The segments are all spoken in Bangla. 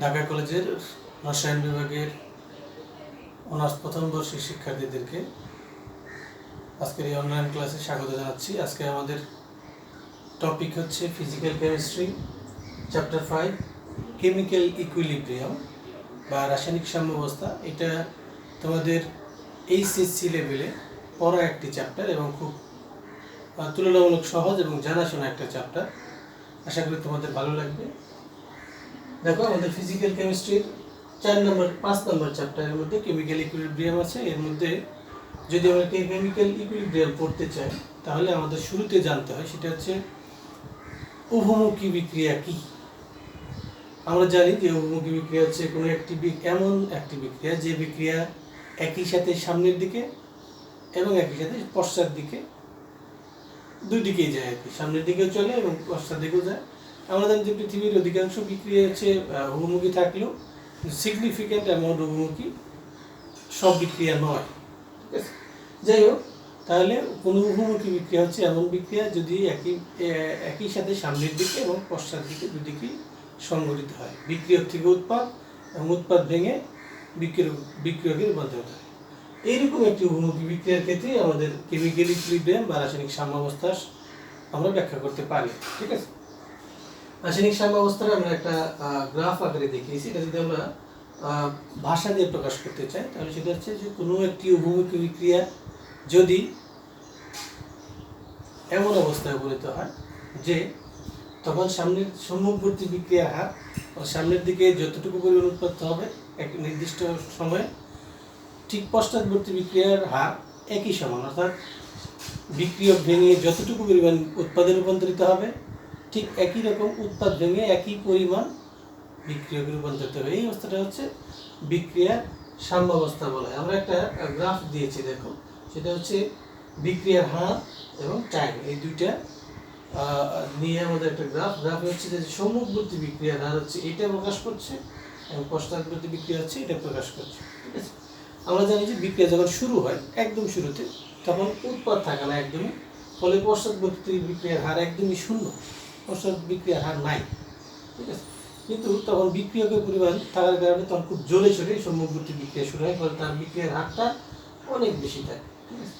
ঢাকা কলেজের রসায়ন বিভাগের অনার্স প্রথম বর্ষের শিক্ষার্থীদেরকে আজকের এই অনলাইন ক্লাসে স্বাগত জানাচ্ছি। আজকে আমাদের টপিক হচ্ছে physical chemistry chapter 5 chemical equilibrium বা রাসায়নিক সাম্যাবস্থা। এটা তোমাদের এইচএসসি লেভেলে পড়া একটি চ্যাপ্টার এবং খুব তুলনামূলক সহজ এবং জানাশোনা একটা চ্যাপ্টার। আশা করি তোমাদের ভালো লাগবে। দেখো, আমাদের ফিজিক্যাল কেমিস্ট্রির 5 নম্বর চ্যাপ্টারের মধ্যে কেমিক্যাল ইকুইলিব্রিয়াম আছে। এর মধ্যে যদি আমরা কেমিক্যাল ইকুইলিব্রিয়াম পড়তে চাই তাহলে আমাদের শুরুতে জানতে হয় সেটা হচ্ছে উভমুখী বিক্রিয়া কি। আমরা জানি যে উভমুখী বিক্রিয়া হচ্ছে কোনো এমন একটি বিক্রিয়া যে বিক্রিয়া একই সাথে সামনের দিকে এবং একই সাথে পশ্চাৎ দিকে দুই দিকেই যায় আর কি, সামনের দিকেও চলে এবং পশ্চাৎ দিকেও যায়। আমরা জানি যে পৃথিবীর অধিকাংশ বিক্রিয়া হচ্ছে উভমুখী থাকলেও সিগনিফিক্যান্ট অ্যামাউন্ট উভমুখী সব বিক্রিয়া নয়। ঠিক আছে, যাই হোক, তাহলে কোনো উভমুখী বিক্রিয়া হচ্ছে এমন বিক্রিয়া যদি একই সাথে সামনের দিকে এবং পশ্চাৎ দিকে দুদিকেই সংঘটিত হয়। বিক্রিয়ক থেকে উৎপাদ এবং উৎপাদ ভেঙে বিক্রিয়কে রূপান্তরিত হয়। এইরকম একটি উভমুখী বিক্রিয়ার ক্ষেত্রে আমাদের কেমিক্যাল ইকুইলিব্রিয়াম বা রাসায়নিক সাম্যাবস্থা আমরা ব্যাখ্যা করতে পারি। ঠিক আছে, রাসায়নিক সাম্যাবস্থার আমরা একটা গ্রাফ আকারে দেখিয়েছি। এটা যদি আমরা ভাষা দিয়ে প্রকাশ করতে চাই তাহলে সেটা হচ্ছে যে কোনো একটি উভমুখী বিক্রিয়া যদি এমন অবস্থায় উপনীত হয় যে তখন সামনের সম্মুখবর্তী বিক্রিয়ার হার সামনের দিকে যতটুকু পরিমাণ উৎপন্ন হবে এক নির্দিষ্ট সময়ে, ঠিক পশ্চাৎবর্তী বিক্রিয়ার হার একই সমান, অর্থাৎ বিক্রিয়ক ভেঙে যতটুকু পরিমাণ উৎপাদে রূপান্তরিত হবে ঠিক একই রকম উৎপাদ ভেঙে একই পরিমাণ বিক্রিয়কে রূপান্তরিত হবে। এই অবস্থাটা হচ্ছে বিক্রিয়ার সাম্যাবস্থা বলা হয়। আমরা একটা গ্রাফ দিয়েছি, দেখো, সেটা হচ্ছে বিক্রিয়ার হার এবং টাইম, এই দুইটা নিয়ে আমাদের একটা গ্রাফ হচ্ছে যে সম্মুখবর্তী বিক্রিয়ার হার হচ্ছে এটা প্রকাশ করছে এবং পশ্চাৎবর্তী বিক্রিয়া হচ্ছে এটা প্রকাশ করছে। ঠিক আছে, আমরা জানি যে বিক্রিয়া যখন শুরু হয় একদম শুরুতে তখন উৎপাদ থাকে না একদমই, ফলে পশ্চাৎবর্তী বিক্রিয়ার হার একদমই শূন্য, পশ্চাৎ বিক্রিয়ার হার নাই। ঠিক আছে, কিন্তু তখন বিক্রিয়কের পরিমাণ থাকার কারণে তখন খুব জোরে সোরে সম্মুখবর্তী বিক্রিয়া শুরু হয়, ফলে তার বিক্রিয়ার হারটা অনেক বেশি থাকে। ঠিক আছে,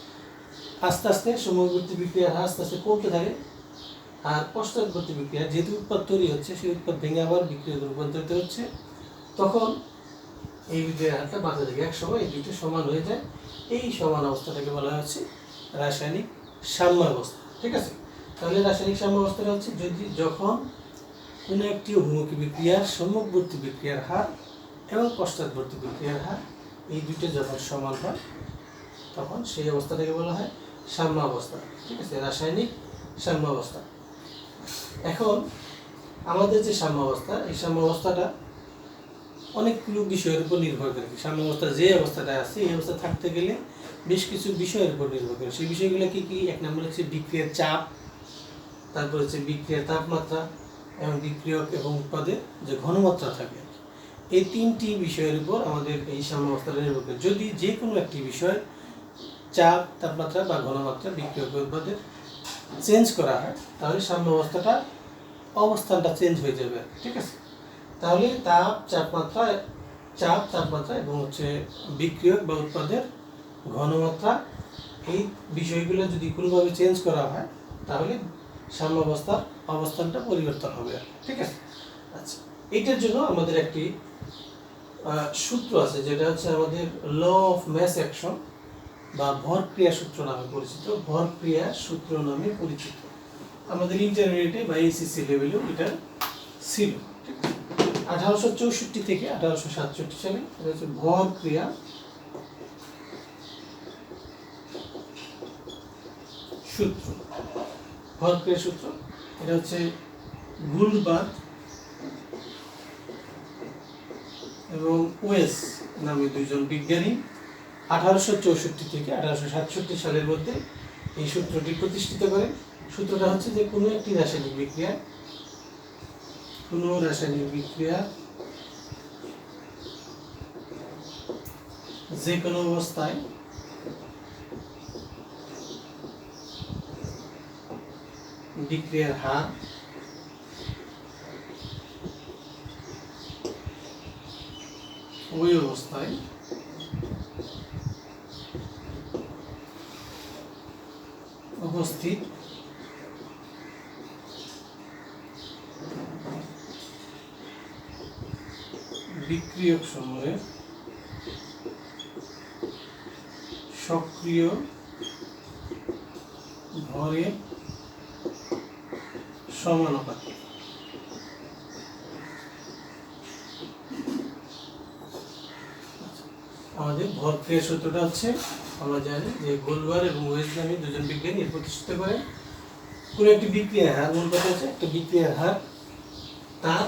আস্তে আস্তে সম্মুখবর্তী বিক্রিয়ার হার আস্তে আস্তে কমতে থাকে, আর পশ্চাৎবর্তী বিক্রিয়া যেহেতু উৎপাদ তৈরি হচ্ছে সেই উৎপাদ ভেঙে আবার বিক্রিয়াতে রূপান্তরিত হচ্ছে, তখন এই বিক্রিয়ার হারটা বাড়তে থাকে। এক সময় এই দুটো সমান হয়ে যায়। এই সমান অবস্থাটাকে বলা হচ্ছে রাসায়নিক সাম্যাবস্থা। ঠিক আছে, তাহলে রাসায়নিক সাম্যাবস্থাটা হচ্ছে যখন কোনো একটি উভমুখী বিক্রিয়ার সম্মুখবর্তী বিক্রিয়ার হার এবং পশ্চাৎবর্তী বিক্রিয়ার হার এই দুটো যখন সমান হয় তখন সেই অবস্থাটাকে বলা হয় সাম্যাবস্থা। ঠিক আছে, রাসায়নিক সাম্যাবস্থা। এখন আমাদের যে সাম্যাবস্থা, এই সাম্যাবস্থাটা অনেকগুলো বিষয়ের উপর নির্ভর করে। সাম্যাবস্থা যে অবস্থাটা আছে এই অবস্থা থাকতে গেলে বেশ কিছু বিষয়ের উপর নির্ভর করে। সেই বিষয়গুলো কি কি? এক নম্বর হচ্ছে বিক্রিয়ার চাপ, তারপর হচ্ছে বিক্রিয়ার তাপমাত্রা এবং বিক্রিয়ক এবং উৎপাদের যে ঘনমাত্রা থাকে। এই তিনটি বিষয়ের উপর আমাদের এই সাম্যাবস্থাটা নির্ভর করে। যদি যে কোনো একটি বিষয় চাপ, তাপমাত্রা বা ঘনমাত্রা বিক্রিয়ক উৎপাদের চেঞ্জ করা হয় তাহলে সাম্যাবস্থাটা অবস্থানটা চেঞ্জ হয়ে যাবে। ঠিক আছে, তাহলে চাপ, তাপমাত্রা এবং হচ্ছে বিক্রিয়ক বা উৎপাদের ঘনমাত্রা, এই বিষয়গুলো যদি কোনোভাবে চেঞ্জ করা হয় তাহলে সাম্যাবস্থার অবস্থানটা পরিবর্তন হবে। ঠিক আছে, আচ্ছা, এইটার জন্য আমাদের একটি সূত্র আছে যেটা হচ্ছে আমাদের ল অফ ম্যাস অ্যাকশন বা ভরক্রিয়া সূত্র নামে পরিচিত। ভরক্রিয়া সূত্র নামে পরিচিত আমাদের ইন্টারমিডিয়েটে বা এইচএসসি লেভেলেও এটা ছিল। 1864 থেকে 1867 সালে এটা হচ্ছে ভরক্রিয়া সূত্র। ভরক্রিয়া সূত্র এটা হচ্ছে গুল্ডবার্গ এবং ওয়েস নামে দুইজন বিজ্ঞানী 1864 থেকে 1867 সালের মধ্যে এই সূত্রটি প্রতিষ্ঠিত করে। সূত্রটা হচ্ছে যে কোনো রাসায়নিক বিক্রিয়া যে কোনো অবস্থায় বিক্রিয়ার হার ওই অবস্থায় উপস্থিত বিক্রিয়ক সমূহের সক্রিয় ভরের সমানুপাতিক। আমাদের ভর ক্রিয়া সূত্রটা হচ্ছে, আমরা জানি যে গোলবার এবং ওয়েজ নামে দুজন বিজ্ঞানী এর প্রতিষ্ঠিত করেন কোন একটি বিক্রিয়ার হার, মূল কথা হচ্ছে একটা বিক্রিয়ার হার তার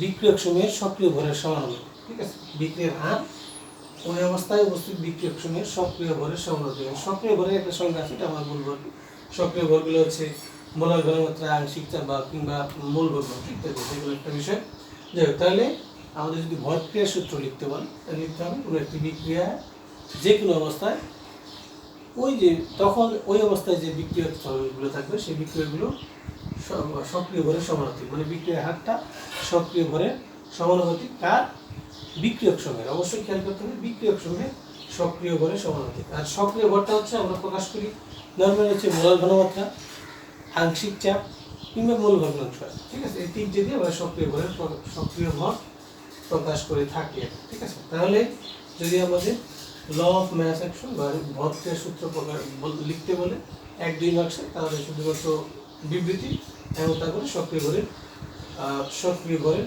বিক্রিয়ক সমূহের সক্রিয় ভরের সমানুপাতিক। ঠিক আছে, বিক্রিয়ার হার ওই অবস্থায় উপস্থিত বিক্রিয়ক সমূহের সক্রিয় ভরের সমানুপাতিক। সক্রিয় ভরের একটা সংজ্ঞা আছে, এটা আমরা বলবো। সক্রিয় ভরগুলো হচ্ছে মোলার ঘনমাত্রা, আংশিক চাপ বা কিংবা মূল ভর ইত্যাদি, সেগুলো একটা বিষয়। যাই হোক, তাহলে আমাদের যদি ভর ক্রিয়া সূত্র লিখতে বলেন, তাহলে লিখতে হবে কোনো একটি বিক্রিয়া যে কোনো অবস্থায় ওই যে তখন ওই অবস্থায় যে বিক্রিয়ক স্থলগুলো থাকবে সেই বিক্রিয়কগুলো সক্রিয় ভরের সমানুপাতিক, মানে বিক্রিয়ার হারটা সক্রিয় ভরের সমানুপাতিক কার? বিক্রিয়ক সমূহের। অবশ্যই খেয়াল করতে হবে বিক্রিয়ক সমূহের সক্রিয় ভরের সমানুপাতিক। আর সক্রিয় ভরটা হচ্ছে আমরা প্রকাশ করি নর্মাল হচ্ছে মোলার ঘনমাত্রা, আংশিক চাপ কিংবা মূল ভগ্নাংশ। ঠিক আছে, এই তিনটে দিয়ে আমরা সক্রিয় ভর প্রকাশ করে থাকি। ঠিক আছে, তাহলে যদি আমাদের ল অফ ম্যাস অ্যাকশন বা ভর ক্রিয়া সূত্র লিখতে বলে 1-2 মার্কসে, তাহলে শুধুমাত্র বিবৃতি এবং তারপরে সক্রিয় ভরের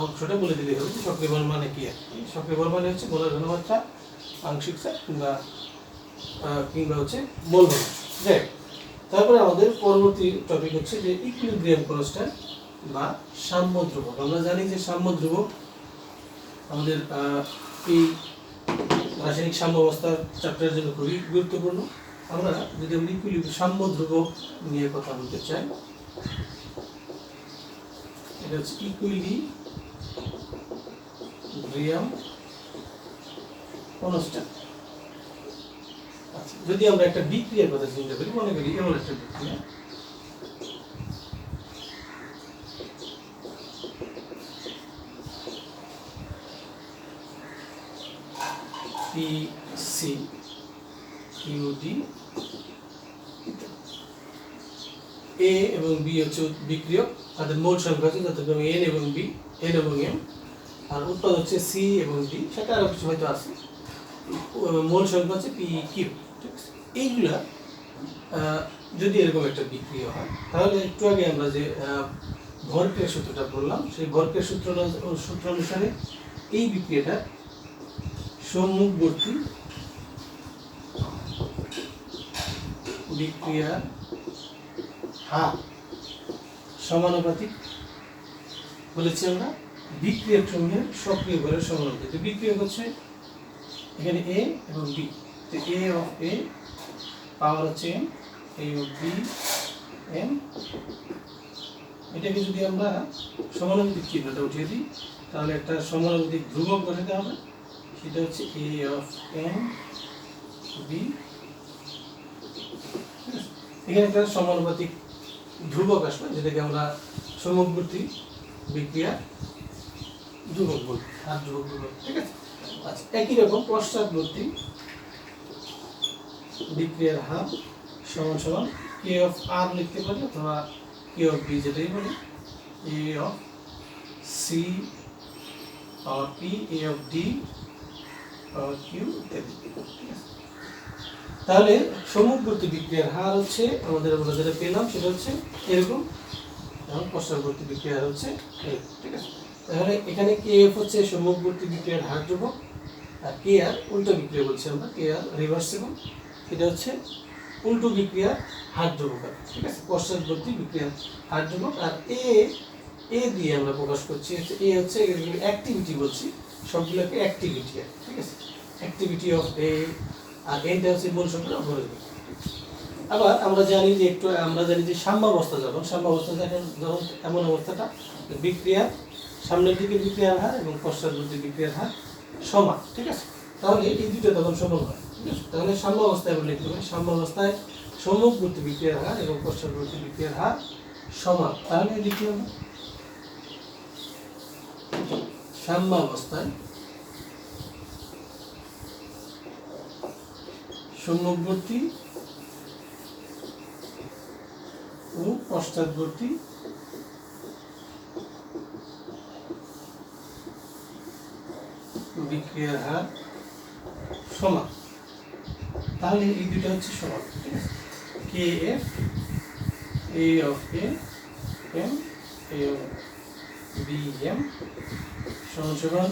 অংশটা বলে দিলেই হবে। সক্রিয় ভর মানে কি? সক্রিয় ভর মানে হচ্ছে মোলার ঘনমাত্রা, আংশিক চাপ কিংবা হচ্ছে মূল ভগ্নাংশ। যাই হোক, তারপরে আমাদের পরবর্তী টপিক হচ্ছে যে ইকুইলিব্রিয়াম কনস্ট্যান্ট বা সাম্য ধ্রুবক। আমরা জানি যে সাম্য ধ্রুবক আমাদের এই রাসায়নিক সাম্য অবস্থার চ্যাপ্টারের জন্য খুবই গুরুত্বপূর্ণ। আমরা যদি সাম্য ধ্রুবক নিয়ে কথা বলতে চাই, এটা হচ্ছে ইকুইলিব্রিয়াম কনস্ট্যান্ট। আচ্ছা, যদি আমরা একটা বিক্রিয়ার কথা চিন্তা করি, মনে করি এমন একটা বিক্রিয়া PCQD, A এবং B হচ্ছে বিক্রিয়ক, তাদের মোল সংখ্যা হচ্ছে যথাক্রমে N এবং M, আর উৎপাদ হচ্ছে C এবং D, সেটা আরো কিছু হয়তো আছে। মোল সংখ্যা হচ্ছে PQ। ঠিক আছে, এইগুলা যদি এরকম একটা বিক্রিয়া হয়, তাহলে একটু আগে আমরা যে ভর ক্রিয়া সূত্রটা বললাম, সেই ভর ক্রিয়া সূত্র অনুসারে এই বিক্রিয়াটা সম্মুখবর্তী বিক্রিয়ার হার সমানুপাতিক বলেছি আমরা বিক্রিয়ক সমূহের সক্রিয় ভরের সমানুপাতিক। বিক্রিয়ক হচ্ছে এখানে A এবং B, তো A অফ A পাওয়ার হচ্ছে M, A of B M। এটাকে যদি আমরা সমানুপাতিক চিহ্নটা উঠিয়ে দিই, তাহলে একটা সমানুপাতিক ধ্রুবক বসাতে হবে, সেটা হচ্ছে A অফ M B। এখানে একটা সমানুপাতিক ধ্রুবক আসবে, যেটাকে আমরা সম্মুখবর্তী বিক্রিয়া ধ্রুবক বলবো, আর ধ্রুবক বলবো। ঠিক আছে, আচ্ছা, একই রকম পশ্চাৎবর্তী বিক্রিয়ার হার সমান সমান K অফ R লিখতে পারি, অথবা K অফ B যেটাই বলি, A of C power P, A of D power Q ইত্যাদি। ঠিক আছে, তাহলে সম্মুখবর্তী বিক্রিয়ার হার হচ্ছে আমাদের আমরা যেটা পেলাম সেটা হচ্ছে এরকম, এবং পশ্চাৎবর্তী বিক্রিয়ার হার হচ্ছে এরকম। ঠিক আছে, তাহলে এখানে KF হচ্ছে সম্মুখবর্তী বিক্রিয়ার হার ধ্রুবক, আর KR উল্টো বিক্রিয়া বলছি আমরা, KR রিভার্সিবল, এটা হচ্ছে উল্টো বিক্রিয়ার হার ধ্রুবক। ঠিক আছে, পশ্চাৎবর্তী বিক্রিয়ার হার ধ্রুবক। আর A দিয়ে আমরা প্রকাশ করছি, A হচ্ছে অ্যাক্টিভিটি বলছি, সবগুলোকে অ্যাক্টিভিটি। ঠিক আছে, অ্যাক্টিভিটি অফ A, আর এটা হচ্ছে মূল সংখ্যা ভরের। আবার আমরা জানি যে সাম্যাবস্থা, যখন এমন অবস্থাটা বিক্রিয়ার সামনের দিকে বিক্রিয়ার হার এবং পশ্চাৎবর্তী বিক্রিয়ার হার সমান। ঠিক আছে, তাহলে এই দুটো তখন সমান হয়। ঠিক আছে, তাহলে সাম্যাবস্থায় আমরা লিখতে পারি সাম্যাবস্থায় সম্মুখবর্তী বিক্রিয়ার হার এবং পশ্চাৎবর্তী বিক্রিয়ার হার সমান। তাহলে লিখতে হবে সাম্যাবস্থায় সম্মুখবর্তী ও পশ্চাৎবর্তী বিক্রিয়ার হার সমান। তাহলে এই দুটো হচ্ছে সমান, ঠিক আছে। K F A of A M A of B M সমান সমান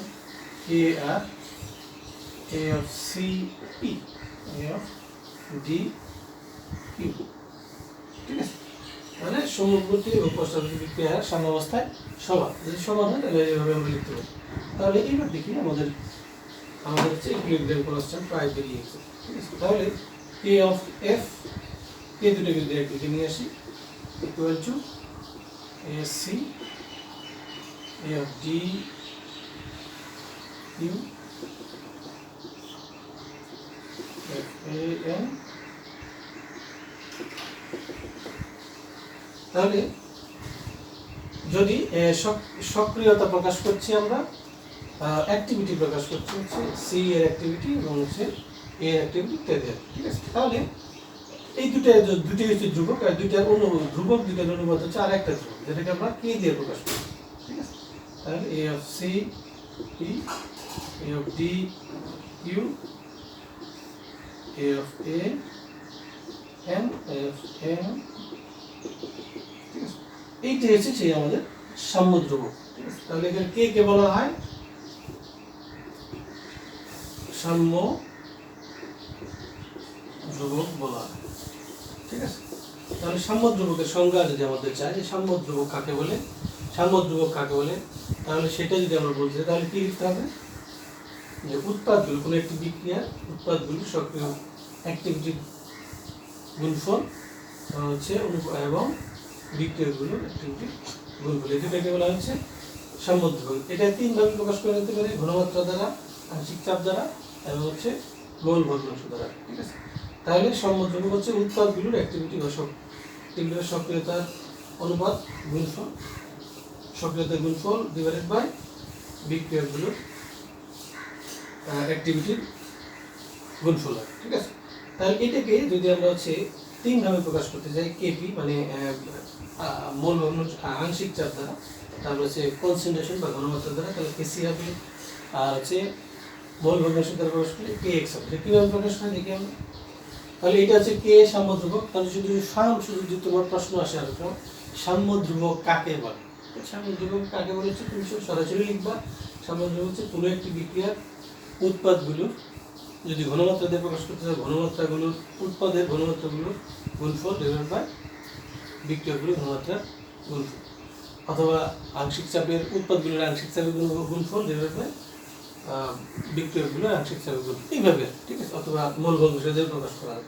K R A of C P A of D Q, ঠিক আছে। মানে সম্মুখবর্তী ও পশ্চাৎবর্তী বিক্রিয়ার সাম্যাবস্থায় সমান। যদি সমান হয় তাহলে এইভাবে আমরা লিখতে পারি। তাহলে এইবার দেখি আমাদের হচ্ছে ইকুইলিব্রিয়াম কনস্ট্যান্ট প্রায় বেরিয়ে গেছে, ঠিক আছে। তাহলে কে অফ এফ, কে দুটোকে ডিরেক্টলি নিয়ে আসি, equal to A C A of D Q F A N. তাহলে যদি সক্রিয়তা প্রকাশ করছি আমরা, অ্যাক্টিভিটি প্রকাশ করছি হচ্ছে সি এর অ্যাক্টিভিটি এবং হচ্ছে এ এর অ্যাক্টিভিটি ইত্যাদি, ঠিক আছে। তাহলে এই দুটোই হচ্ছে ধ্রুবক, আর দুইটার ধ্রুবক, দুইটার অনুপাত হচ্ছে আর একটা ধ্রুবক, যেটাকে আমরা কে দিয়ে প্রকাশ করি, ঠিক আছে। তাহলে A of C P A of D Q A of A N A of M, ঠিক আছে। এইটা হচ্ছে সেই আমাদের সাম্য ধ্রুবক, ঠিক আছে। তাহলে এখানে কে বলা হয় সাম্য ধ্রুবক বলা হয়, ঠিক আছে। তাহলে সাম্য ধ্রুবকের সংজ্ঞা যদি আমাদের চাই যে সাম্য ধ্রুবক কাকে বলে, তাহলে সেটা যদি আমরা বলতে চাই তাহলে কি লিখতে হবে, যে উৎপাদগুলো, কোনো একটি বিক্রিয়ার উৎপাদগুলো সক্রিয় অ্যাক্টিভিটি গুণফল হচ্ছে এবং বিক্রিয়াগুলো অ্যাক্টিভিটি গুণফল, এটাকে বলা হচ্ছে সাম্য ধ্রুবক। এটা তিনভাবে প্রকাশ করা যেতে পারে, ঘনমাত্রা দ্বারা, আংশিক চাপ দ্বারা এবং হচ্ছে মোল ভগ্নাংশ দ্বারা, ঠিক আছে। তাহলে সাম্য ধ্রুবক হচ্ছে উৎপাদগুলোর অ্যাক্টিভিটি ঘোষক, এগুলোর সক্রিয়তার অনুপাত গুণফল, সক্রিয়তার গুণফল ডিভাইডেড বাই বিক্রিয়াগুলোর অ্যাক্টিভিটির গুণফল, ঠিক আছে। তাহলে এটাকে যদি আমরা হচ্ছে তিনভাবে প্রকাশ করতে চাই, কেপি মানে মোল ভগ্নাংশ আংশিক চাপ দ্বারা, তারপর হচ্ছে কনসেন্ট্রেশন বা ঘনমাত্রা দ্বারা, তাহলে কেসি হবে, আর হচ্ছে মোল ভগ্নাংশ দ্বারা প্রকাশ করলে কে এক্স হবে। কীভাবে প্রকাশ করে দেখি আমরা। তাহলে এটা হচ্ছে কে সাম্য ধ্রুবক। তাহলে শুধু যদি তোমার প্রশ্ন আসে আর সাম্য ধ্রুবক কাকে বলে, সাম্য ধ্রুবক কাকে বলে হচ্ছে তুমি সরাসরি লিখবা, সাম্য ধ্রুবক হচ্ছে কোনো একটি বিক্রিয়ার উৎপাদগুলোর, যদি ঘনমাত্রা দিয়ে প্রকাশ করতে চাই ঘনমাত্রাগুলোর উৎপাদের ঘনমাত্রাগুলোর গুণফল ডিভাইডেড বাই বিক্রিয়াগুলোর ঘনমাত্রার গুণফল, অথবা আংশিক চাপের উৎপাদগুলোর আংশিক চাপের গুণফল ডিভাইডেড বাই বিক্রিয়াগুলোর আংশিক চাপের গুণফল, এইভাবে, ঠিক আছে। অথবা মোল ভগ্নাংশ দিয়ে প্রকাশ করা হয়।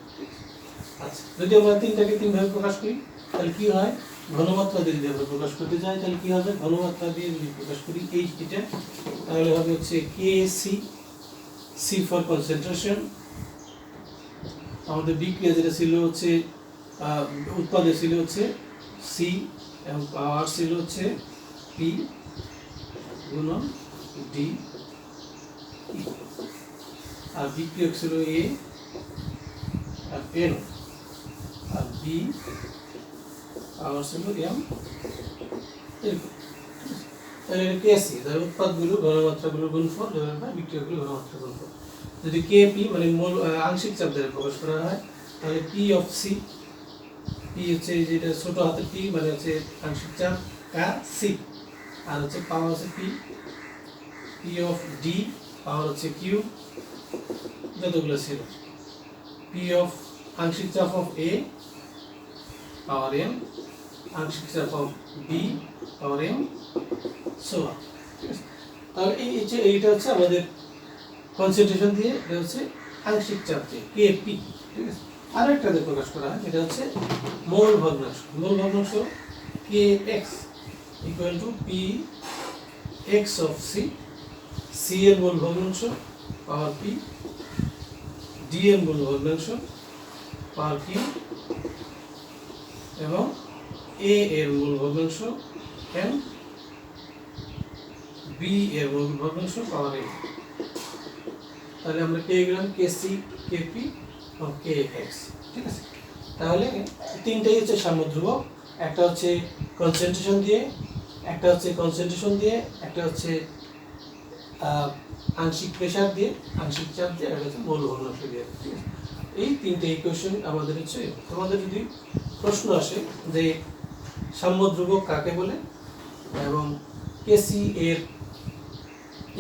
আচ্ছা, যদি আমরা তিনভাবে প্রকাশ করি তাহলে কি হয়, ঘনমাত্রা দিয়ে যদি আমরা প্রকাশ করতে চাই তাহলে কি হবে, ঘনমাত্রা দিয়ে যদি প্রকাশ করি এইটা, তাহলে হবে হচ্ছে K C, C for concentration, আমাদের বিক্রিয়া যেটা ছিল হচ্ছে উৎপাদে ছিল হচ্ছে সি এবং পাওয়ার ছিল হচ্ছে পি গুণন ডি, আর বিক্রিয়ক ছিল এ আর এন, আর বি পাওয়ার ছিল এম, এরকম। তাহলে এটা কেসি, তাহলে উৎপাদগুলো ঘনমাত্রাগুলোর গুণফল ডিভাইডেড বাই বিক্রিয়কগুলোর ঘনমাত্রার গুণফল। যদি কে পি মানে মোল আংশিক চাপ দ্বারা প্রকাশ করা হয় তাহলে পি অফ সি, পি হচ্ছে যেটা ছোট হাতের পি মানে হচ্ছে আংশিক চাপ কা সি, আর হচ্ছে পাওয়ার হচ্ছে পি, পি অফ ডি পাওয়ার হচ্ছে কিউ, যতগুলো ছিল, পি অফ আংশিক চাপ অফ এ পাওয়ার এম, আংশিক চাপ of B power M, so on, ঠিক আছে। তাহলে এইটা হচ্ছে আমাদের কনসেন্ট্রেশন দিয়ে, এটা হচ্ছে আংশিক চাপ দিয়ে কেপি, ঠিক আছে। আর একটা দিয়ে প্রকাশ করা হয় যেটা হচ্ছে মোল ভগ্নাংশ, K X equal to P X of C, C এর মোল ভগ্নাংশ পাওয়ার পি, ডি এর মোল ভগ্নাংশ পাওয়ার কিউ এবং এ এর মোল ভগ্নাংশ এম, বি এর মোল ভগ্নাংশ পাওয়ার এম। তাহলে আমরা পেয়ে গেলাম কেসি, কেপি ও কে এক্স, ঠিক আছে। তাহলে তিনটাই হচ্ছে সাম্য ধ্রুবক, একটা হচ্ছে কনসেন্ট্রেশন দিয়ে, একটা হচ্ছে কনসেন্ট্রেশন দিয়ে, একটা হচ্ছে আংশিক প্রেসার দিয়ে, আংশিক চাপ দিয়ে, একটা হচ্ছে মৌল ভগ্নাংশ দিয়ে, ঠিক আছে। এই তিনটে ইকুয়েশন আমাদের হচ্ছে। তোমাদের যদি প্রশ্ন আসে যে সাম্য ধ্রুবক কাকে বলে এবং কেসি এর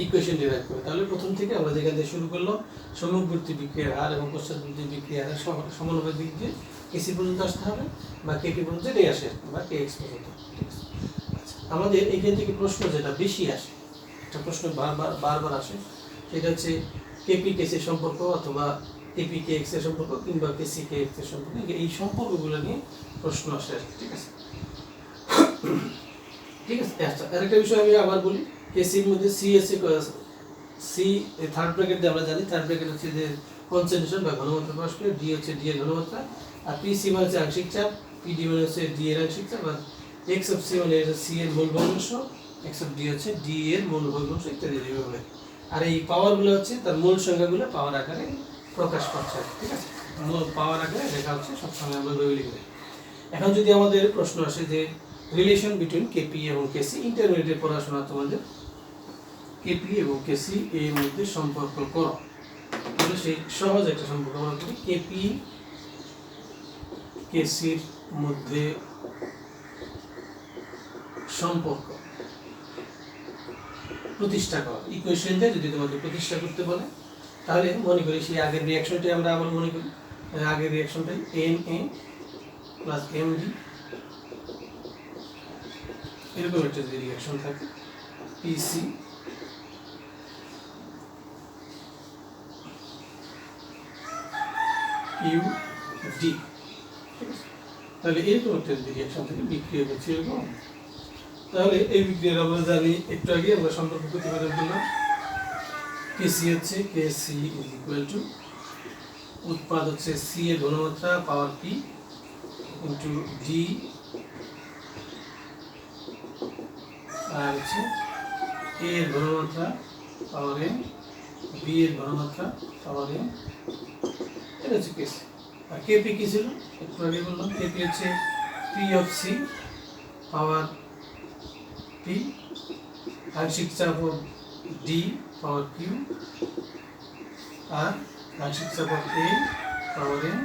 ইকুয়েশন ডিরাইভ করে, তাহলে প্রথম থেকে আমরা যেখান থেকে শুরু করলাম সম্মুখবর্তী বিক্রিয়ার হার এবং পশ্চাৎবর্তী বিক্রিয়ার হার সমানুপাতিক দিক দিয়ে কেসি পর্যন্ত আসতে হবে বা কেপি পর্যন্ত যেটাই আসে বা কে এক্স পর্যন্ত, ঠিক আছে। আচ্ছা, আমাদের এইখান থেকে প্রশ্ন যেটা বেশি আসে, একটা প্রশ্ন বারবার আসে, সেটা হচ্ছে কেপি কেসি সম্পর্ক অথবা কেপি কে এক্স এর সম্পর্ক কিংবা কেসি কে এক্স এর সম্পর্ক, এই সম্পর্কগুলো নিয়ে প্রশ্ন আসে, ঠিক আছে। ঠিক আছে। আচ্ছা, আরেকটা বিষয় আমি আবার বলি, কেসির মধ্যে সি এসে সি থার্ড ব্র্যাকেট দিয়ে আমরা জানি, থার্ড ব্র্যাকেট হচ্ছে যে কনসেন্ট্রেশন বা ঘনমাত্রা প্রকাশ করে, ডি হচ্ছে ডি এর ঘনমাত্রা, আর পি সি মানে হচ্ছে আংশিক চাপ, পি ডি মানে হচ্ছে ডি এর আংশিক চাপ, আর এক্স অফ সি মানে সি এর মূল ভগ্নাংশ, এক্স অফ ডি হচ্ছে ডি এর মূল ভগ্নাংশ ইত্যাদি যেভাবে। আর এই পাওয়ারগুলো হচ্ছে তার মূল সংখ্যাগুলো পাওয়ার আকারে প্রকাশ পাচ্ছে, ঠিক আছে। মূল পাওয়ার আকারে লেখা হচ্ছে সবসময় আমরা ওইভাবে লিখে দিই। এখন যদি আমাদের প্রশ্ন আসে যে রিলেশন বিটুইন কেপি এবং কেসি, ইন্টারমিডিয়েট পড়াশোনা তোমাদের কেপি এবং কেসি এর মধ্যে সম্পর্ক করো, তাহলে সেই সহজ একটা সম্পর্ক আমরা করি, কেপি কেসির মধ্যে সম্পর্ক প্রতিষ্ঠা করো। ইকুয়েশনটা যদি তোমাদের প্রতিষ্ঠা করতে বলে তাহলে মনে করি সেই আগের রিয়াকশনটাই আমরা আবার মনে করি, আগের রিয়াকশনটাই N A plus M D, এরকম একটা যদি রিয়াকশন থাকে, পিসি কিউ ডি, তাহলে এরকম একটা যদি রিয়াকশন থাকে, বিক্রিয়া হচ্ছে এরকম, তাহলে এই বিক্রিয়ার আমরা জানি একটু আগে আমরা সম্পর্ক প্রতিপাদন করলাম, কেসি হচ্ছে কেসি ইজ ইকুয়াল টু উৎপাদ হচ্ছে সি এর ঘনমাত্রা পাওয়ার পি ইন্টু ডি, আর হচ্ছে এ এর ঘনমাত্রা পাওয়ার এন, বি এর ঘনমাত্রা পাওয়ার এন, এটা হচ্ছে কেসি। আর কেপি কি ছিল একটু আগে বললাম, কেপি হচ্ছে P of C power P, আংশিক চাপ অফ ডি পাওয়ার কিউ, আর আংশিক চাপ অফ এ পাওয়ার এন,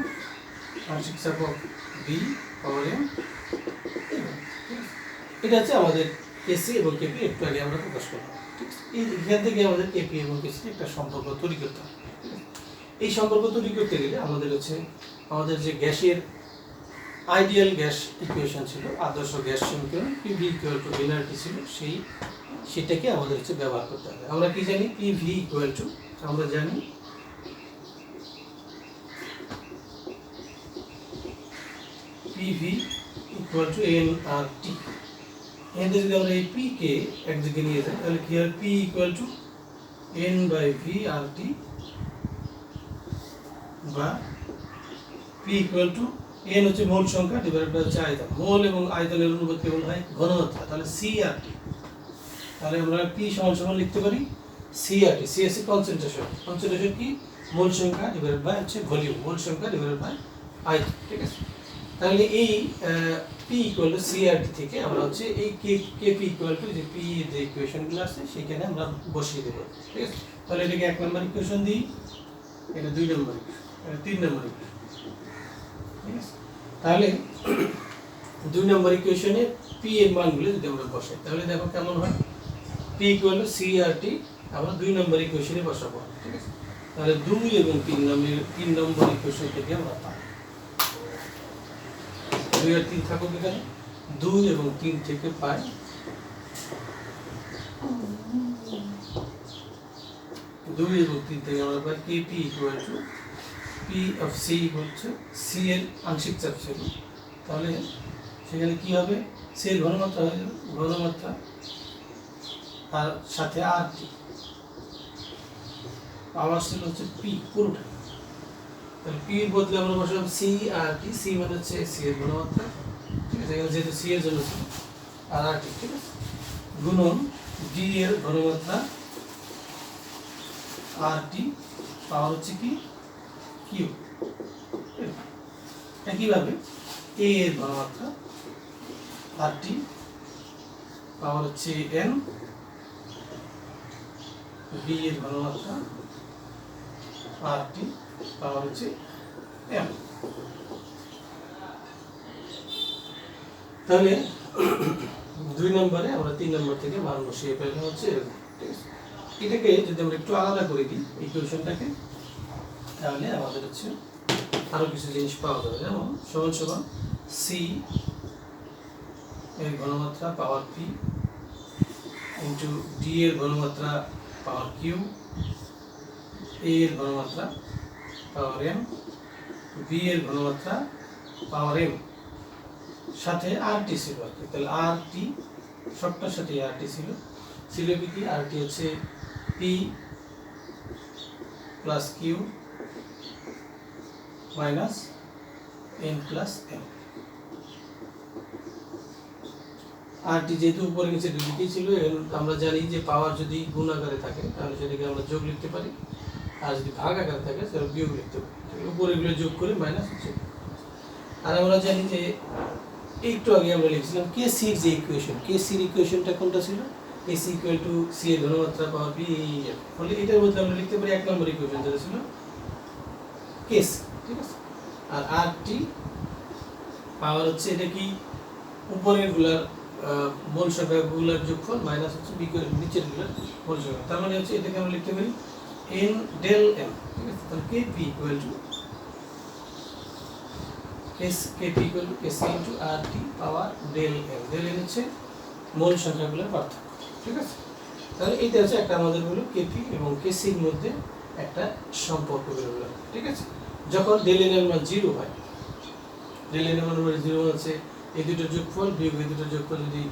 আংশিক চাপ অফ বি পাওয়ার এন। এটা হচ্ছে আমাদের কেসি এবং কেপি, একটু আগে আমরা প্রকাশ করলাম, ঠিক আছে। এখান থেকে আমাদের কেপি এবং কেসি একটা সম্পর্ক তৈরি করতে হবে। এই সম্পর্ক তৈরি করতে গেলে আমাদের হচ্ছে আমাদের যে গ্যাসের আইডিয়াল গ্যাস ইকুয়েশন ছিল, আদর্শ গ্যাস সমীকরণ পিভি ইকুয়াল টু এনআরটি ছিল, সেটাকে আমাদের হচ্ছে ব্যবহার করতে হবে। আমরা কি জানি, পিভি ইকুয়াল টু, আমরা জানি পিভি ইকুয়াল টু এনআরটি। এখানে যদি আমরা এই পি কে এক দিকে নিয়ে যাই তাহলে কি হয়, P equal to N by V R T, বা পি ইকুয়াল টু এন হচ্ছে মোল সংখ্যা ডিভাইডেড বাই হচ্ছে আয়তন, মোল এবং আয়তনের অনুপাত কেমন হয়, ঘনমাত্রা, তাহলে সি আর টি। তাহলে আমরা পি সমান সমান লিখতে পারি সি আর টি, সি হচ্ছে কনসেন্ট্রেশন, কনসেন্ট্রেশন কি মোল সংখ্যা ডিভাইডেড বাই হচ্ছে ভলিউম, মোল সংখ্যা ডিভাইডেড বাই আয়তন, ঠিক আছে। তাহলে এই পি ইকুয়াল টু সি আর টি থেকে আমরা হচ্ছে এই কেপি ইকুয়াল টু যে পি যে ইকুয়েশনগুলো আছে সেখানে আমরা বসিয়ে দেবো, ঠিক আছে। তাহলে এটাকে 1 নম্বর ইকুয়েশন দিই, এটা 2 নম্বর ইকুয়েশন, এটা 3 নম্বর ইকুয়েশন, ঠিক আছে। তাহলে 2 নম্বর ইকুয়েশনে পি এর মানগুলো যদি আমরা বসাই তাহলে দেখো কেমন হয়, পি ইকুয়াল টু সি আর টি আমরা 2 নম্বর ইকুয়েশনে বসাবো, ঠিক আছে। তাহলে 2 এবং 3 নম্বর ইকুয়েশন থেকে আমরা পাই 2 আর 3 থাকুক এখানে, 2 এবং 3 থেকে পাই 2 এবং 3 থেকে আমরা পাই K P equal to P of C হচ্ছে সি এর আংশিক চাপ ছিল, তাহলে সেখানে কি হবে, সি এর ঘনমাত্রা হয়ে যাবে, ঘনমাত্রা আর সাথে আর টি, পাওয়ার ছিল হচ্ছে পি পুরোটা, তাহলে পি এর বদলে আমরা বসালাম সি আর টি, সি মানে হচ্ছে সি এর ঘনমাত্রা, ঠিক আছে, এখানে যেহেতু সি এর জন্য ছিল, আর আর টি, ঠিক আছে, গুণন ডি এর ঘনমাত্রা আর টি, পাওয়ার হচ্ছে কি কিউ, একইভাবে a এর ঘনমাত্রা RT পাওয়ার হচ্ছে n, b এর ঘনমাত্রা RT পাওয়ার হচ্ছে m। তাহলে 2 নম্বরে আমরা 3 নম্বর থেকে মান বসিয়ে পেলাম হচ্ছে এরকম, ঠিক আছে। এটাকে যদি আমরা একটু আলাদা করে দিই ইকুয়েশনটাকে, তাহলে আমাদের হচ্ছে আরো কিছু জিনিস পাওয়া যাবে, যেমন সমান সমান c এর ঘনমাত্রা পাওয়ার p ইন্টু d এর ঘনমাত্রা পাওয়ার q, a এর ঘনমাত্রা পাওয়ার m, b এর ঘনমাত্রা পাওয়ার m, সাথে RT ছিল আর কি। তাহলে RT সবটার সাথে RT ছিল কি RT হচ্ছে p plus q minus n plus m। RT যেহেতু উপরে নিচে দুদিকেই ছিল, আমরা জানি যে পাওয়ার যদি গুণ আকারে থাকে তাহলে সেটাকে আমরা যোগ লিখতে পারি, আর যদি ভাগ আকারে থাকে সেটা বিয়োগ লিখতে পারি। উপরে এগুলো যোগ করে মাইনাস হচ্ছে। আর আমরা জানি যে একটু আগে আমরা লিখছিলাম কেসির যে ইকুয়েশন, কেসির ইকুয়েশনটা কোনটা ছিল? কেসি ইকুয়াল টু সি এর ঘনমাত্রা পাওয়ার পি, ফলে এটার মধ্যে আমরা লিখতে পারি 1 নম্বর ইকুয়েশন যেটা ছিল কেসি, ঠিক আছে। আর RT পাওয়ার হচ্ছে এটা কি উপরের গুলার মোল সংখ্যাগুলোর যোগফল মাইনাস হচ্ছে নিচের গুলার মোল সংখ্যা। তার মানে হচ্ছে এটাকে আমরা লিখতে পারি n del m, ঠিক আছে। তাহলে kp equal two kp equal to kc into RT power del m। del m হচ্ছে মোল সংখ্যাগুলোর পার্থক্য, ঠিক আছে। তাহলে এইটা হচ্ছে একটা আমাদের হলো kp এবং kc এর মধ্যে একটা সম্পর্ক বের হলো, ঠিক আছে। যখন del n এর মান 0 হয়, del n এর মান 0 আছে, এই দুটোর যোগফল বিয়োগ এই দুটোর যোগফল যদি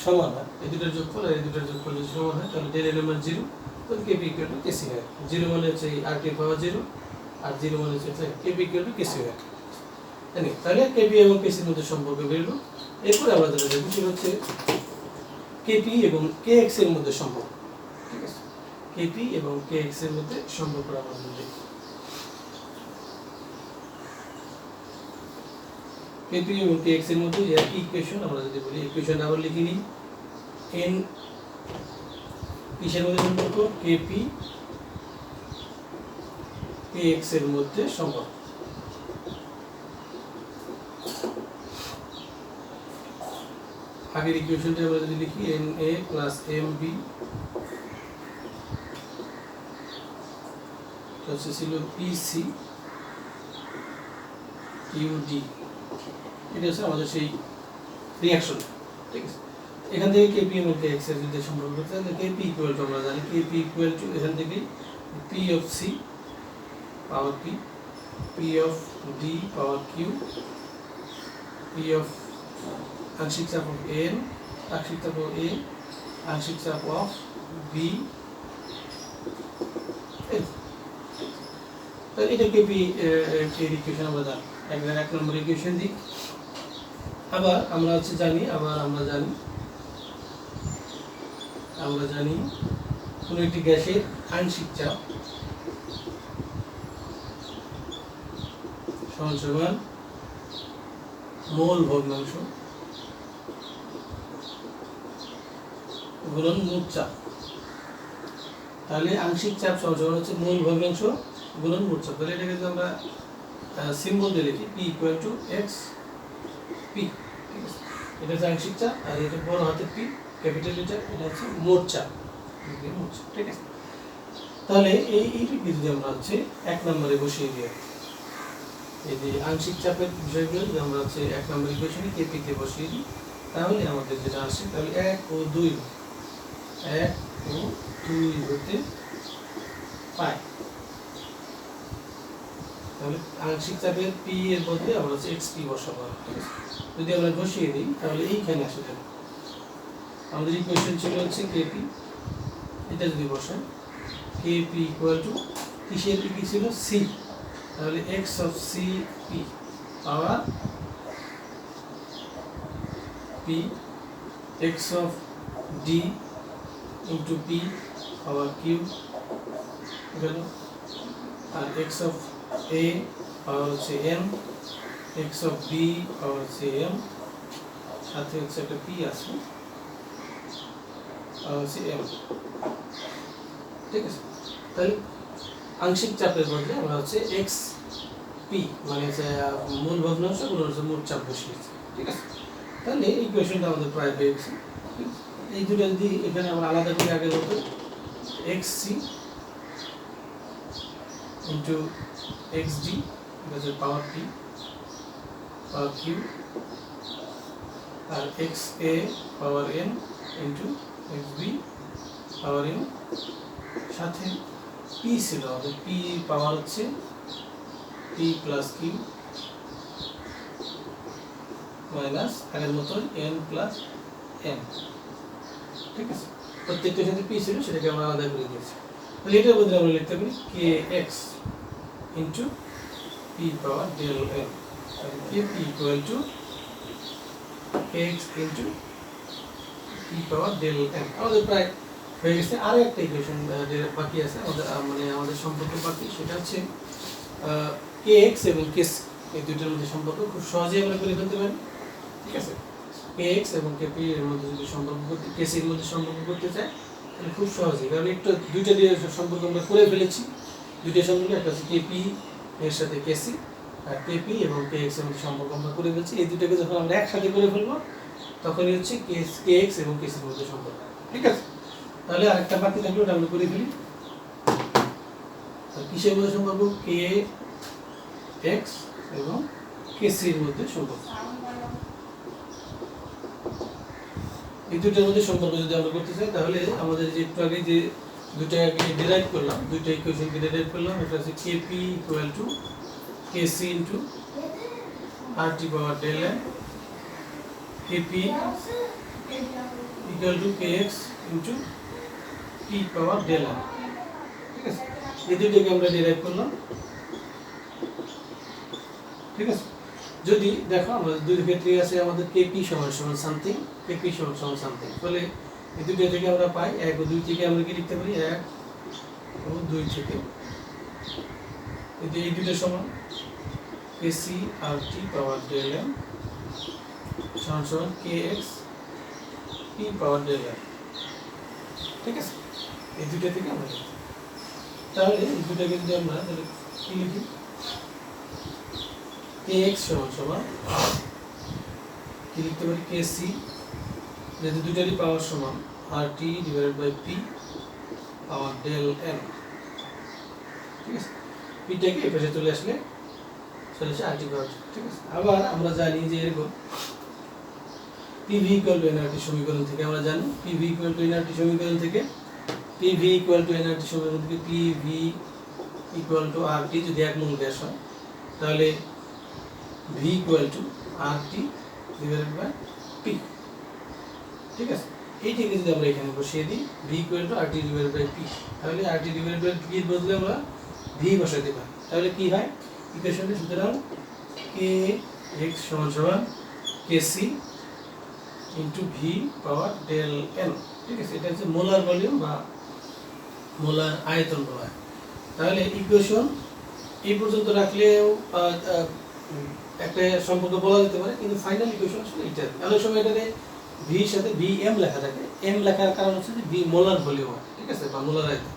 সমান হয়, এই দুটোর যোগফল আর এই দুটোর যোগফল যদি সমান হয়, তাহলে del n এর মান 0, তাহলে kp ইকুয়াল টু kc হয়। 0 মানে হচ্ছে RT পাওয়ার 0, আর 0 মানে হচ্ছে kp ইকুয়াল টু kc হয়। তাহলে kp এবং kc এর মধ্যে সম্পর্ক বের হলো। এরপরে আমরা যেটা দেখব সেটা হচ্ছে kp এবং kx এর মধ্যে সম্পর্ক, ঠিক আছে। kp এবং kx এর মধ্যে সম্পর্ক আমরা দেখব। kp এবং kx এর মধ্যে যে ইকুয়েশন আমরা যদি বলি, ইকুয়েশন আবার লিখে নিই। n কিসের মধ্যে সম্পর্ক? kp kx এর মধ্যে সম্পর্ক। আগের ইকুয়েশনটা আমরা যদি লিখি na প্লাস mb হচ্ছে ছিল pc qd, এটা হচ্ছে আমাদের সেই রিঅ্যাকশন, ঠিক আছে। এখান থেকে kp এবং kx এর যদি সম্পর্ক করতে হয়, kp ইকুয়াল টু আমরা জানি kp ইকুয়াল টু এখান থেকে p of c power p, p of d power q, p of আংশিক চাপ অফ n, আংশিক চাপ অফ a, আংশিক চাপ অফ b। তাহলে এটা kp এর ইকুয়েশন আমরা জানি। এক নম্বর ইকুয়েশন দিই। আবার আমরা হচ্ছে জানি, আমরা জানি কোন একটি গ্যাসের আংশিক চাপ সমান সমান মোল ভগ্নাংশ গুণন মোট চাপ। তাহলে আংশিক চাপ সমান সমান হচ্ছে মোল ভগ্নাংশ গুণন মোট চাপ। তাহলে এটাকে যদি আমরা সিম্বল দিয়ে লিখি p equal to x p, ঠিক আছে। এটা হচ্ছে আংশিক চাপ, আর এটা বড় হাতের p ক্যাপিটাল লিটার, এটা হচ্ছে মোট চাপ, ঠিক আছে। তাহলে এইটুকু যদি আমরা হচ্ছে 1 নম্বরে বসিয়ে দিই, এই যে আংশিক চাপের বিষয়গুলো যদি আমরা হচ্ছে 1 নম্বর ইকুয়েশনে kp তে বসিয়ে দিই, তাহলে আমাদের যেটা আসে, তাহলে 1 ও 2 হতে পাই। তাহলে আংশিক চাপের p এর বদলে আমরা হচ্ছে xp বসাবো, ঠিক আছে। যদি আমরা বসিয়ে দিই তাহলে এইখানে আসে যাবে। আমাদের ইকুয়েশন ছিল হচ্ছে kp, এটা যদি বসাই kp ইকুয়াল টু কিসের কি ছিল c, তাহলে x of c p power p, x of d into p power q গেল, আর x অফ a পাওয়ার হচ্ছে n, x অফ b পাওয়ার হচ্ছে m, সাথে হচ্ছে একটা p আছে পাওয়ার হচ্ছে m। ঠিক আছে, তাহলে আংশিক চাপের বদলে আমরা হচ্ছে x p মানে হচ্ছে মূল ভগ্নাংশ গুলো হচ্ছে মোট চাপ বসিয়েছি। ঠিক আছে, তাহলে এই ইকুয়েশনটা আমাদের প্রায় হয়ে গেছে। এই দুটো যদি এখানে আমরা আলাদা করে আগে বলতো xc ইন্টু xd পাওয়ার p পাওয়ার q আর xa পাওয়ার n ইন্টু xb পাওয়ার n, সাথে p ছিল আমাদের p পাওয়ার হচ্ছে p প্লাস q মাইনাস আগের মতো n প্লাস m। ঠিক আছে, প্রত্যেকটার সাথে p ছিল সেটাকে আমরা আলাদা করে দিয়েছি। তাহলে এটার বদলে আমরা লিখতে পারি kx into p power del n, kp equal to kx into p power del n। আমাদের প্রায় হয়ে গেছে। আরও একটা ইকুয়েশন বাকি আছে আমাদের, মানে আমাদের সম্পর্ক বাকি, সেটা হচ্ছে kx এবং kc এই দুইটার মধ্যে সম্পর্ক খুব সহজেই আমরা করে ফেলতে পারি। ঠিক আছে, kx এবং kp এর মধ্যে যদি সম্পর্ক করতে, kc এর মধ্যে সম্পর্ক করতে চাই তাহলে খুব সহজেই, কারণ একটু দুইটা দিয়ে সম্পর্ক আমরা করে ফেলেছি। দুইটা সম্পর্ক একটা হচ্ছে kp এর সাথে kc আর kp এবং kx এর মধ্যে সম্পর্ক আমরা করে ফেলছি। এই দুইটাকে যখন আমরা একসাথে করে ফেলবো তখনই হচ্ছে kx এবং kc এর মধ্যে সম্পর্ক। ঠিক আছে, তাহলে আরেকটা বাকি থাকলো ওটা আমরা করে ফেলি। কিসের মধ্যে সম্পর্ক? kx এবং kc এর মধ্যে সম্পর্ক। এই দুটোর মধ্যে সম্পর্ক যদি আমরা করতে চাই তাহলে আমাদের যে একটু আগে যে দুটাকে ডিরাইভ করলাম, দুইটা ইকুয়েশনকে ডিরাইভ করলাম, এটা হচ্ছে kp equal to kc into rt power del n, kp equal to kx into p power del n। ঠিক আছে, এই দুটোকে আমরা ডিরাইভ করলাম। ঠিক আছে, যদি দেখো আমাদের দুই ক্ষেত্রে আছে আমাদের kp সমান সমান সামথিং, kp সমান সমান সামথিং, তাহলে এই দুটো থেকে আমরা পাই 1 ও 2 থেকে আমরা কি লিখতে পারি 1 ও 2 থেকে এই দুটো সমান kc rt power del n সমান সমান kx p power del n। ঠিক আছে, এই দুটো থেকে আমরা তাহলে এই দুটোকে যদি আমরা তাহলে কি লিখি kx সমান সমান কি লিখতে পারি kc, যেহেতু দুটারই পাওয়ার সমান rt divided by p power del n। ঠিক আছে, পিটাকে এই পাশে চলে আসলে rt পাওয়ার। ঠিক আছে, আবার আমরা জানি যে এরকম pv ইকুয়াল টু nrt সমীকরণ থেকে আমরা জানি pv ইকুয়াল টু nrt সমীকরণ থেকে pv ইকুয়াল টু nrt সমীকরণ থেকে pv ইকুয়াল টু rt যদি এক মূল গ্যাস হয় তাহলে v equal to rt divided by p। ঠিক আছে, এইটাকে যদি আমরা এখানে বসিয়ে দিই v equal to rt divided by p, তাহলে rt ডিভাইডেড বাই p এর বদলে আমরা v বসাতে পারি। তাহলে কি হয় ইকুয়েশনটা? সুতরাং kx সমান সমান kc into v power del n। ঠিক আছে, এটা হচ্ছে মোলার ভলিউম বা মোলার আয়তন বলা হয়। তাহলে ইকুয়েশন এই পর্যন্ত রাখলেও একটা সম্পর্ক বলা যেতে পারে, কিন্তু ফাইনাল ইকুয়েশন আসলে এটা। অনেক সময় এটাতে v এর সাথে vm লেখা থাকে, m লেখার কারণ হচ্ছে যে v মোলার ভলিউম হয়। ঠিক আছে, বা মোলার আয়তন।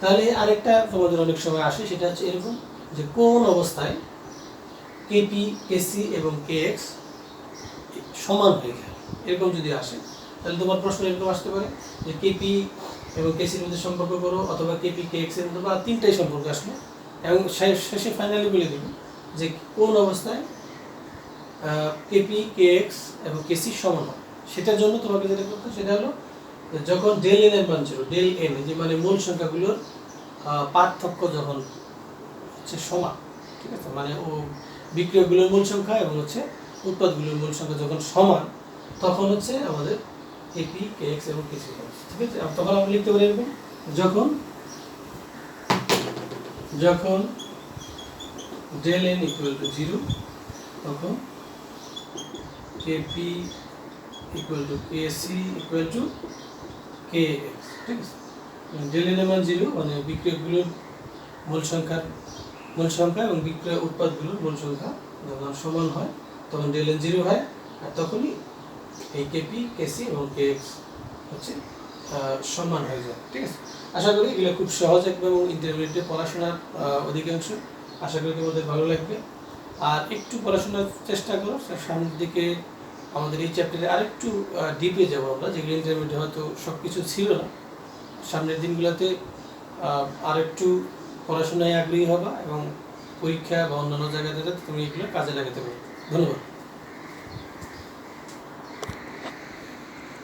তাহলে আরেকটা তোমাদের অনেক সময় আসে, সেটা হচ্ছে এরকম যে কোন অবস্থায় kp kc এবং kx সমান হয়ে যায়, এরকম যদি আসে তাহলে তোমার প্রশ্ন এরকম আসতে পারে যে kp এবং kc এর মধ্যে সম্পর্ক করো, অথবা kp kx এর মধ্যে, বা তিনটাই সম্পর্ক আসলে, এবং শেষে ফাইনালি বলে দেব যে কোন অবস্থায় kp kx এবং kc সমান হয়। সেটার জন্য তোমাকে যেটা করতে সেটা হলো যখন ডেল n এর মান ছিল, ডেল n যে মানে মূল সংখ্যাগুলোর পার্থক্য যখন হচ্ছে সমান। ঠিক আছে, মানে ও বিক্রিয়কগুলোর মূল সংখ্যা এবং হচ্ছে উৎপাদগুলোর মূল সংখ্যা যখন সমান, তখন হচ্ছে আমাদের kp kx এবং kc। ঠিক আছে, তখন আমরা লিখতে পারি এরকম, যখন ডেল n ইকুয়াল টু 0 তখন kp equal to kc equal to kx। ঠিক আছে, ডেল n এর মান 0 মানে বিক্রিয়কগুলোর মূল সংখ্যার মূল সংখ্যা এবং বিক্রয় উৎপাদগুলোর মূল সংখ্যা যখন সমান হয় তখন ln 0 হয়, আর তখনই এই কেপি কেসি এবং কেএক্স হচ্ছে সমান হয়ে যায়। ঠিক আছে, আশা করি এগুলো খুব সহজ এবং ইন্টারমিডিয়েটে পড়াশোনার অধিকাংশ, আশা করি তোমাদের ভালো লাগবে। আর একটু পড়াশোনার চেষ্টা করো, সামনের দিকে আমাদের এই চ্যাপ্টারে আরেকটু ডিপে যাবো আমরা, যেগুলো ইন্টারমিডিয়েটে হয়তো সব কিছু ছিল না। সামনের দিনগুলোতে আরেকটু পড়াশোনায় আগ্রহী হবা এবং পরীক্ষা বা অন্যান্য জায়গাতে তুমি এগুলো কাজে লাগাতে পারো। ধন্যবাদ।